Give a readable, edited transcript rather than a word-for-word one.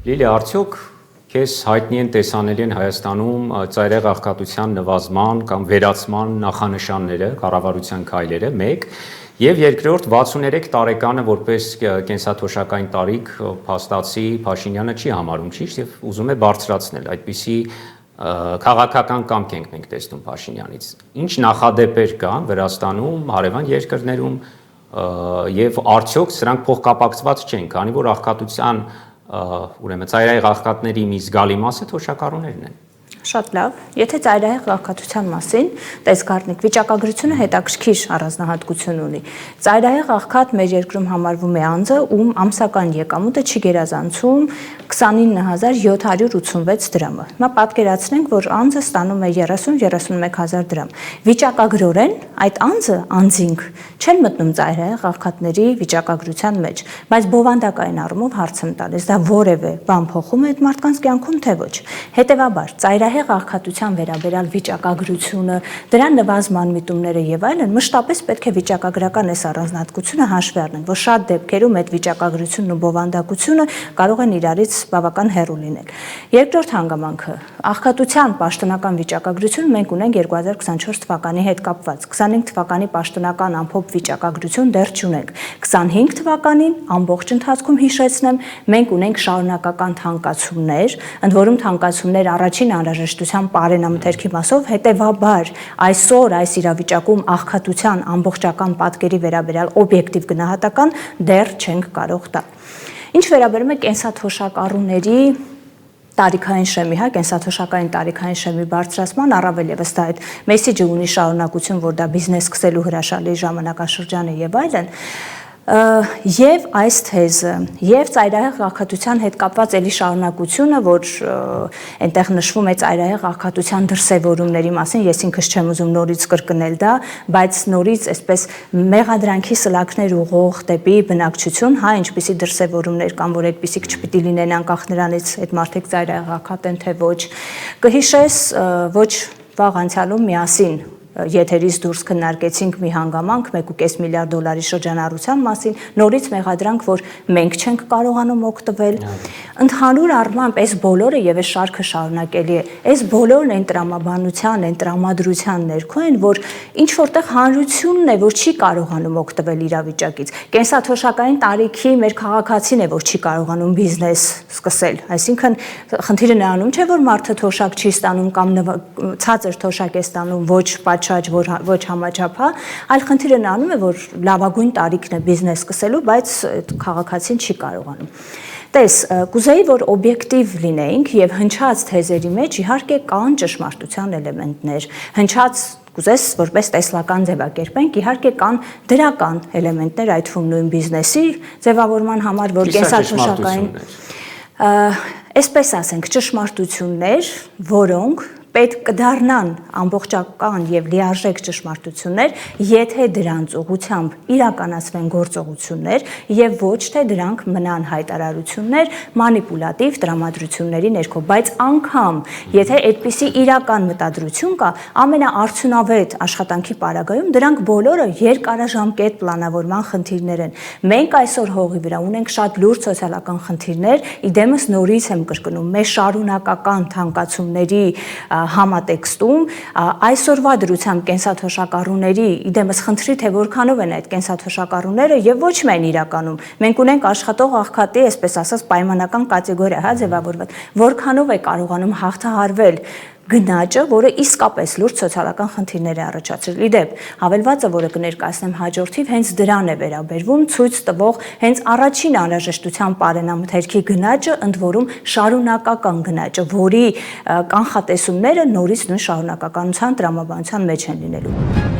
Լիլի, արդյոք քեզ հայտնի են տեսանելի են Հայաստանում ծայրահեղ աղքատության նվազման կամ վերացման նախանշանները, կառավարության քայլերը, 1, եւ երկրորդ 63 տարեկանը որպես կենսաթոշակային տարիք փաստացի Փաշինյանը չի համարում ճիշտ եւ ուզում է բարձրացնել, այդպիսի քաղաքական կամք ենք մենք տեսնում Փաշինյանից։ Ինչ նախադեպեր կան Վրաստանում, հարևան երկրներում եւ արդյոք սրանք փոխկապակցված չեն, քանի որ աղքատության ուրեմն ծայրահեղ աղքատների մի զգալի մասը թոշակառուներն են։ Շատ լավ, եթե ծայրահեղ աղքատության մասին տեսքարտնիկ վիճակագրությունը հետաքրքիր առանձնահատկություն ունի։ Ծայրահեղ աղքատ մեր երկրում համարվում է անձը, ում ամսական եկամուտը չի գերազանցում 29786 դրամը։ Հիմա պատկերացնենք, որ անձը ստանում է 30-31 հազար դրամ։ Վիճակագրորեն այդ անձը անձինք չեն մտնում ծայրահեղ աղքատների վիճակագրության մեջ, բայց բովանդակային առումով հարց եմ տալիս, դա որևէ բան փոխում է այդ մարդկանց կյանքում, թե ոչ։ Հետևաբար, ծայրահեղ աղքատության վերաբերյալ վիճակագրությունը, դրա նվազման միտումները եւ այլն մշտապես պետք է վիճակագրական այս առանձնահատկությունը հաշվի առնեն, որ շատ դեպքերում այդ վիճակագրությունն ու բովանդակությունը կարող են իրարից բավական հեռու լինել։ Երկրորդ հանգամանքը, աղքատության պաշտոնական վիճակագրություն մենք ունենք 2024 թվականի հետ կապված, 25 թվականի պաշտոնական ամփոփ վիճակագրություն դեռ չունենք։ 25 թվականին ամբողջ ընթացքում հիշեցնեմ, մենք ունենք շարունակական թանկացումներ, ընդ որում թանկացումներ առաջին անհրաժեշտության պարենամթերքի մասով, հետևաբար այսօր այս իրավիճակում աղքատության ամբողջական պատկերի վերաբերյալ օբյեկտիվ գնահատական դեռ չենք կարող տալ։ Ինչ վերաբերում է կենսաթոշակառուների տարիքային շեմի, կենսաթոշակային տարիքային շեմի բարձրացման, առավել եւս դա այդ մեսեջը ունի շարունակություն, որ դա բիզնես սկսելու հրաշալի ժամանակաշրջան է եւ այլն, եւ այս թեզը, եւ ծայրահեղ աղքատության հետ կապված էլի շարունակությունը, որ այնտեղ նշվում է ծայրահեղ աղքատության դրսևորումների մասին, ես ինքս չեմ ուզում նորից կրկնել դա, բայց նորից այսպես մեղադրանքի սլաքներ ուղղող դեպի բնակչություն, ինչպիսի դրսևորումներ կան, որ այդպիսիք չպիտի լինեն անկախ նրանից այդ մարդիկ ծայրահեղ աղքատ են թե ոչ, կհիշես, ոչ վաղ անցյալում միասին եթերից դուրս քննարկեցինք մի հանգամանք 1.5 միլիարդ դոլարի շրջանառության մասին, նորից մեղադրանք, որ մենք չենք կարողանում օգտվել։ Ընդհանուր առմամբ այս բոլորը եւ այս շարքը շարունակելի է։ Այս բոլորն այն տրամաբանության, այն տրամադրության ներքո են, որ ինչ որտեղ հանրությունն է, որ չի կարողանում օգտվել իրավիճակից։ Կենսաթոշակային տարիքի մեր քաղաքացին է, որ չի կարողանում բիզնես սկսել։ Այսինքն խնդիրը նրանում չէ, որ մարդը թոշակ չի ստանում կամ ցածր թոշակ է ստանում, ոչ համաչափ, այլ խնդիրը նրանում է, որ լավագույն տարիքն է բիզնես սկսելու, բայց քաղաքացին չի կարողանում։ Տես, կուզեի, որ օբյեկտիվ լինեինք եւ հնչած թեզերի մեջ իհարկե կան ճշմարտության էլեմենտներ, հնչած կուզես որպես տեսլական ձևակերպենք, իհարկե կան դրական էլեմենտներ, այդ թվում նույն բիզնեսի ձևավորման համար, որ կենսաթոշակային, այսպես ասենք, ճշմարտություններ, որոնք պետք կդառնան ամբողջական եւ լիարժեք ճշմարտություններ, եթե դրանց ուղղությամբ իրականացվեն գործողություններ եւ ոչ թե դրանք մնան հայտարարություններ, մանիպուլատիվ տրամադրությունների ներքո, բայց անգամ եթե այդպիսի իրական մտադրություն կա, ամենաարդյունավետ աշխատանքի պարագայում դրանք բոլորը երկարաժամկետ պլանավորման խնդիրներ են։ Մենք այսօր հողի վրա ունենք շատ լուրջ սոցիալական խնդիրներ, իդեմս նորից եմ կրկնում, մեր շարունակական թանկացումների համատեքստում այսօրվա դրությամբ կենսաթոշակառուների իդեմս խնդրի թե որքանով են այդ կենսաթոշակառուները եւ ոչ միայն իրականում մենք ունենք աշխատող աղքատի այսպես ասած պայմանական կատեգորիա ձևավորված որքանով է կարողանում հաղթահարվել գնաճը, որը իսկապես լուրջ սոցիալական խնդիրներ է առաջացրել։ Իդեպ, հավելվածը, որը կներկայացնեմ հաջորդիվ, հենց դրան է վերաբերվում, ցույց տվող հենց առաջին անհրաժեշտության պարենամթերքի գնաճը, ընդ որում շարունակական գնաճը, որի կանխատեսումները նորից նույն շարունակականության տրամաբանության մեջ են լինելու։